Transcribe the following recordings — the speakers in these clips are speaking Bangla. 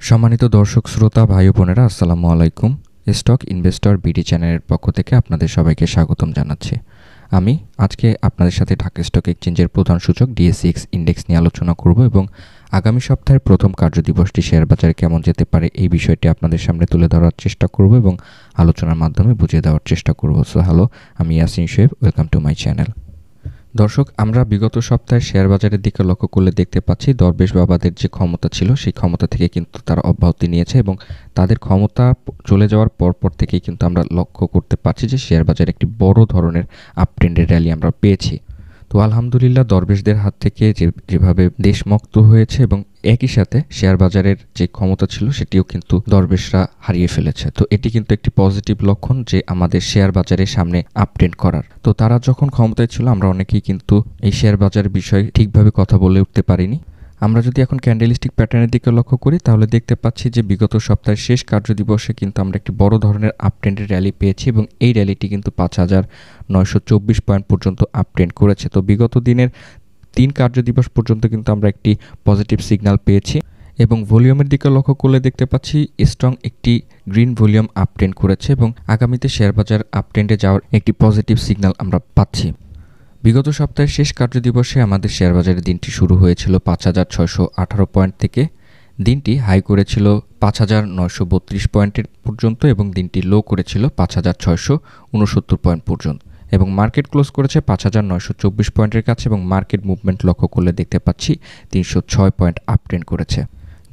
সম্মানিত দর্শক শ্রোতা ভাই ও বোনেরা, আসসালামু আলাইকুম। স্টক ইনভেস্টর বিডি চ্যানেলের পক্ষ থেকে আপনাদের সবাইকে স্বাগতম জানাচ্ছি। আমি আজকে আপনাদের সাথে ঢাকা স্টক এক্সচেঞ্জের প্রধান সূচক ডিএসইএক্স ইন্ডেক্স নিয়ে আলোচনা করব এবং আগামী সপ্তাহের প্রথম কার্যদিবসটি শেয়ার বাজারে কেমন যেতে পারে এই বিষয়টি আপনাদের সামনে তুলে ধরার চেষ্টা করব এবং আলোচনার মাধ্যমে বুঝিয়ে দেওয়ার চেষ্টা করব। সো হ্যালো, আমি Yasin Shoaib, welcome to my channel. দর্শক, আমরা বিগত সপ্তাহে শেয়ার বাজারের দিকে লক্ষ্য করলে দেখতে পাচ্ছি দরবেশ বাবাদের যে ক্ষমতা ছিল সেই ক্ষমতা থেকে কিন্তু তারা অব্যাহতি নিয়েছে এবং তাদের ক্ষমতা চলে যাওয়ার পর থেকেই কিন্তু আমরা লক্ষ্য করতে পারছি যে শেয়ার বাজারে একটি বড় ধরনের আপট্রেন্ডের র্যালি আমরা পেয়েছি। তো আলহামদুলিল্লাহ, দরবেশদের হাত থেকে যেভাবে দেশমুক্ত হয়েছে এবং একই সাথে শেয়ার বাজারের যে ক্ষমতা ছিল সেটিও কিন্তু দরবেশরা হারিয়ে ফেলেছে। তো এটি কিন্তু একটি পজিটিভ লক্ষণ যে আমাদের শেয়ার বাজারের সামনে আপট্রেন্ড করার। তো তারা যখন ক্ষমতায় ছিল আমরা অনেকেই কিন্তু এই শেয়ার বাজারের বিষয়ে ঠিকভাবে কথা বলে উঠতে পারিনি। আমরা যদি এখন ক্যান্ডেলস্টিক প্যাটার্নের দিকে লক্ষ্য করি তাহলে দেখতে পাচ্ছি যে বিগত সপ্তাহের শেষ কার্যদিবসে কিন্তু আমরা একটি বড় ধরনের আপট্রেন্ডের র্যালি পেয়েছি এবং এই র্যালিটি কিন্তু 5,924 পয়েন্ট পর্যন্ত আপট্রেন্ড করেছে। তো বিগত দিনের 3 কার্যদিবস পর্যন্ত কিন্তু আমরা একটি পজিটিভ সিগন্যাল পেয়েছি এবং ভলিউমের দিকে লক্ষ্য করলে দেখতে পাচ্ছি স্ট্রং একটি গ্রিন ভলিউম আপট্রেন্ড করেছে এবং আগামীতে শেয়ার বাজার আপট্রেন্ডে যাওয়ার একটি পজিটিভ সিগন্যাল আমরা পাচ্ছি। বিগত সপ্তাহের শেষ কার্যদিবসে আমাদের শেয়ার বাজারের দিনটি শুরু হয়েছিল 5,618 পয়েন্ট থেকে। দিনটি হাই করেছিল 5,932 পয়েন্টের পর্যন্ত এবং দিনটি লো করেছিল 5,669 পয়েন্ট পর্যন্ত এবং মার্কেট ক্লোজ করেছে 5,924 পয়েন্টের কাছে এবং মার্কেট মুভমেন্ট লক্ষ্য করলে দেখতে পাচ্ছি 306 পয়েন্ট আপট্রেন্ড করেছে।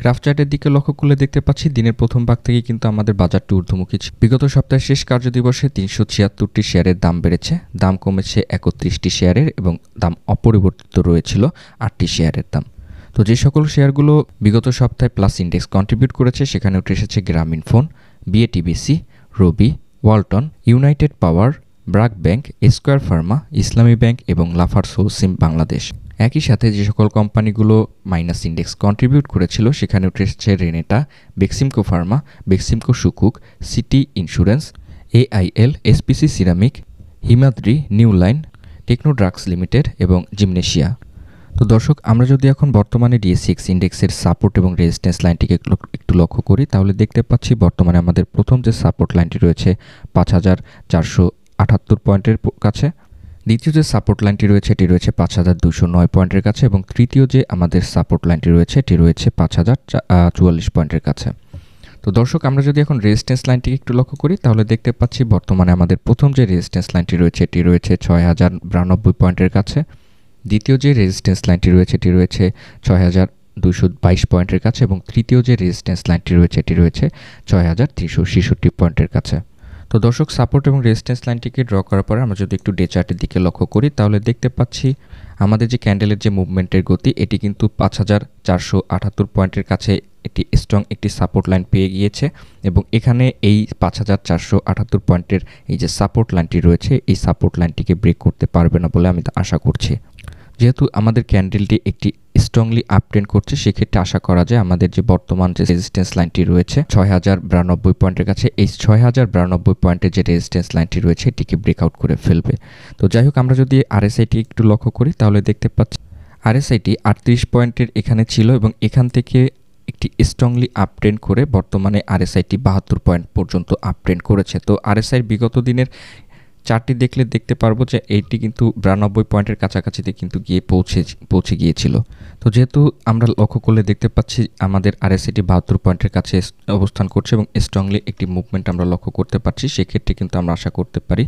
গ্রাফ চার্টের দিকে লক্ষ্য করলে দেখতে পাচ্ছি দিনের প্রথম ভাগ থেকেই কিন্তু আমাদের বাজারটি ঊর্ধ্বমুখী ছিল। বিগত সপ্তাহের শেষ কার্যদিবসে 376টি শেয়ারের দাম বেড়েছে, দাম কমেছে 31টি শেয়ারের এবং দাম অপরিবর্তিত রয়েছিল 8টি শেয়ারের দাম। তো যে সকল শেয়ারগুলো বিগত সপ্তাহে প্লাস ইন্ডেক্স কন্ট্রিবিউট করেছে সেখানে উঠে এসেছে গ্রামীণফোন, বিএটিবিসি, রবি, ওয়ালটন, ইউনাইটেড পাওয়ার, ব্র্যাক ব্যাংক, স্কয়ার ফার্মা, ইসলামী ব্যাংক এবং লাফার্জ হোলসিম বাংলাদেশ। একই সাথে যে সকল কোম্পানিগুলো মাইনাস ইন্ডেক্স কন্ট্রিবিউট করেছিল সেখানে উঠে এসেছে রেনেটা, বেক্সিমকো ফার্মা, বেক্সিমকো সুকুক, city insurance, AIL, SPC ceramic, Himadri, new line, techno drugs limited এবং জিমনেশিয়া। তো দর্শক, আমরা যদি এখন বর্তমানে ডিএসইএক্স ইন্ডেক্সের সাপোর্ট এবং রেজিস্ট্যান্স লাইনটিকে একটু লক্ষ্য করি তাহলে দেখতে পাচ্ছি বর্তমানে আমাদের প্রথম যে সাপোর্ট লাইনটি রয়েছে 5,478 পয়েন্টের কাছে, দ্বিতীয় যে সাপোর্ট লাইনটি রয়েছে এটি রয়েছে 5,209 পয়েন্টের কাছে এবং তৃতীয় যে আমাদের সাপোর্ট লাইনটি রয়েছে এটি রয়েছে 5,044 পয়েন্টের কাছে। তো দর্শক, আমরা যদি এখন রেজিস্ট্যান্স লাইনটিকে একটু লক্ষ্য করি তাহলে দেখতে পাচ্ছি বর্তমানে আমাদের প্রথম যে রেজিস্ট্যান্স লাইনটি রয়েছে এটি রয়েছে 6,092 পয়েন্টের কাছে, দ্বিতীয় যে রেজিস্ট্যান্স লাইনটি রয়েছে এটি রয়েছে 6,222 পয়েন্টের কাছে এবং তৃতীয় যে রেজিস্ট্যান্স লাইনটি রয়েছে এটি রয়েছে 6,366 পয়েন্টের কাছে। তো দর্শক, সাপোর্ট এবং রেজিস্ট্যান্স লাইনটিকে ড্র করার পরে আমরা যদি একটু ডে চার্টের দিকে লক্ষ্য করি তাহলে দেখতে পাচ্ছি আমাদের যে ক্যান্ডেলের যে মুভমেন্টের গতি এটি কিন্তু 5,478 পয়েন্টের কাছে এটি স্ট্রং একটি সাপোর্ট লাইন পেয়ে গিয়েছে এবং এখানে এই 5,478 পয়েন্টের এই যে সাপোর্ট লাইনটি রয়েছে এই সাপোর্ট লাইনটিকে ব্রেক করতে পারবে না বলে আমি আশা করছি। যেহেতু আমাদের ক্যান্ডেলটি একটি স্ট্রংলি আপট্রেন্ড করছে সেক্ষেত্রে আশা করা যায় আমাদের যে বর্তমান যে রেজিস্ট্যান্স লাইনটি রয়েছে 6,092 পয়েন্টের কাছে, এই 6,092 পয়েন্টের যে রেজিস্ট্যান্স লাইনটি রয়েছে এটিকে ব্রেকআউট করে ফেলবে। তো যাই হোক, আমরা যদি আরএসআইটি একটু লক্ষ্য করি তাহলে দেখতে পাচ্ছি আরএসআইটি 38 পয়েন্টের এখানে ছিল এবং এখান থেকে একটি স্ট্রংলি আপট্রেন্ড করে বর্তমানে আরএসআইটি 72 পয়েন্ট পর্যন্ত আপট্রেন্ড করেছে। তো আরএসআইর বিগত দিনের চার্টটি দেখলে দেখতে পারবো যে এইটি কিন্তু 92 পয়েন্টের কাছাকাছিতে কিন্তু গিয়ে পৌঁছে গিয়েছিল। তো যেহেতু আমরা লক্ষ্য করলে দেখতে পাচ্ছি আমাদের আরএসআইটি 72 পয়েন্টের কাছে অবস্থান করছে এবং স্ট্রংলি একটি মুভমেন্ট আমরা লক্ষ্য করতে পারছি, সেক্ষেত্রে কিন্তু আমরা আশা করতে পারি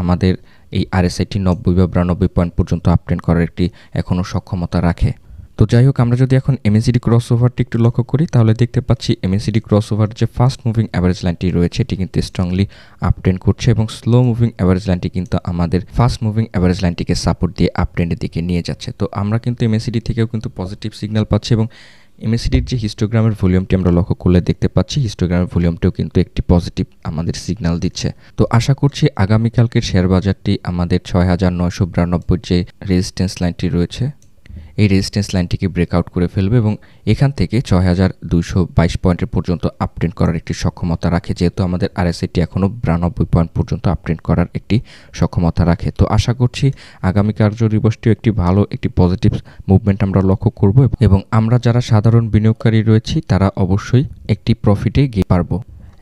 আমাদের এই আরএসআইটি 90 বা 92 পয়েন্ট পর্যন্ত আপট্রেন্ড করার একটি এখনও সক্ষমতা রাখে। তো যাই হোক, আমরা যদি এখন এমএসিডি ক্রসওভারটি একটু লক্ষ্য করি তাহলে দেখতে পাচ্ছি এমএসিডি ক্রসওভার যে ফাস্ট মুভিং অ্যাভারেজ লাইনটি রয়েছে এটি কিন্তু স্ট্রংলি আপট্রেন্ড করছে এবং স্লো মুভিং অ্যাভারেজ লাইনটি কিন্তু আমাদের ফাস্ট মুভিং অ্যাভারেজ লাইনটিকে সাপোর্ট দিয়ে আপট্রেন্ডের দিকে নিয়ে যাচ্ছে। তো আমরা কিন্তু এমএসিডি থেকেও কিন্তু পজিটিভ সিগন্যাল পাচ্ছি এবং এমএসিডির যে হিস্টোগ্রামের ভলিউমটি আমরা লক্ষ্য করলে দেখতে পাচ্ছি হিস্টোগ্রামের ভলিউমটিও কিন্তু একটি পজিটিভ আমাদের সিগন্যাল দিচ্ছে। তো আশা করছি আগামীকালকের শেয়ার বাজারটি আমাদের 6,992 যে রেজিস্ট্যান্স লাইনটি রয়েছে এই রেজিস্ট্যান্স লাইনটিকে ব্রেকআউট করে ফেলবে এবং এখান থেকে ৬,২২২ পয়েন্টের পর্যন্ত আপট্রেন্ড করার একটি সক্ষমতা রাখে, যেহেতু আমাদের আরএসআইটি এখনও ৯২ পয়েন্ট পর্যন্ত আপট্রেন্ড করার একটি সক্ষমতা রাখে। তো আশা করছি আগামী কার্য দিবসটিও একটি ভালো একটি পজিটিভ মুভমেন্ট আমরা লক্ষ্য করব এবং আমরা যারা সাধারণ বিনিয়োগকারী রয়েছি তারা অবশ্যই একটি প্রফিটে গিয়ে পারবো।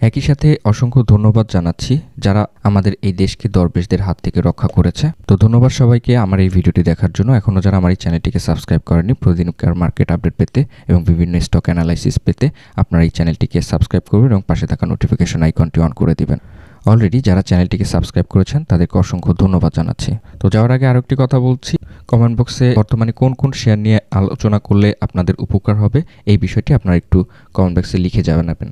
একই সাথে অসংখ্য ধন্যবাদ জানাচ্ছি যারা আমাদের এই দেশকে দরবেশদের হাত থেকে রক্ষা করেছে। তো ধন্যবাদ সবাইকে আমার এই ভিডিওটি দেখার জন্য। এখনও যারা আমার এই চ্যানেলটিকে সাবস্ক্রাইব করেনি, প্রতিদিনকার মার্কেট আপডেট পেতে এবং বিভিন্ন স্টক অ্যানালাইসিস পেতে আপনারা এই চ্যানেলটিকে সাবস্ক্রাইব করবেন এবং পাশে থাকা নোটিফিকেশন আইকনটি অন করে দিবেন। অলরেডি যারা চ্যানেলটিকে সাবস্ক্রাইব করেছেন তাদেরকে অসংখ্য ধন্যবাদ জানাচ্ছি। তো যাওয়ার আগে আরেকটি কথা বলছি, কমেন্ট বক্সে বর্তমানে কোন কোন শেয়ার নিয়ে আলোচনা করলে আপনাদের উপকার হবে এই বিষয়টি আপনারা একটু কমেন্ট বক্সে লিখে জানাবেন।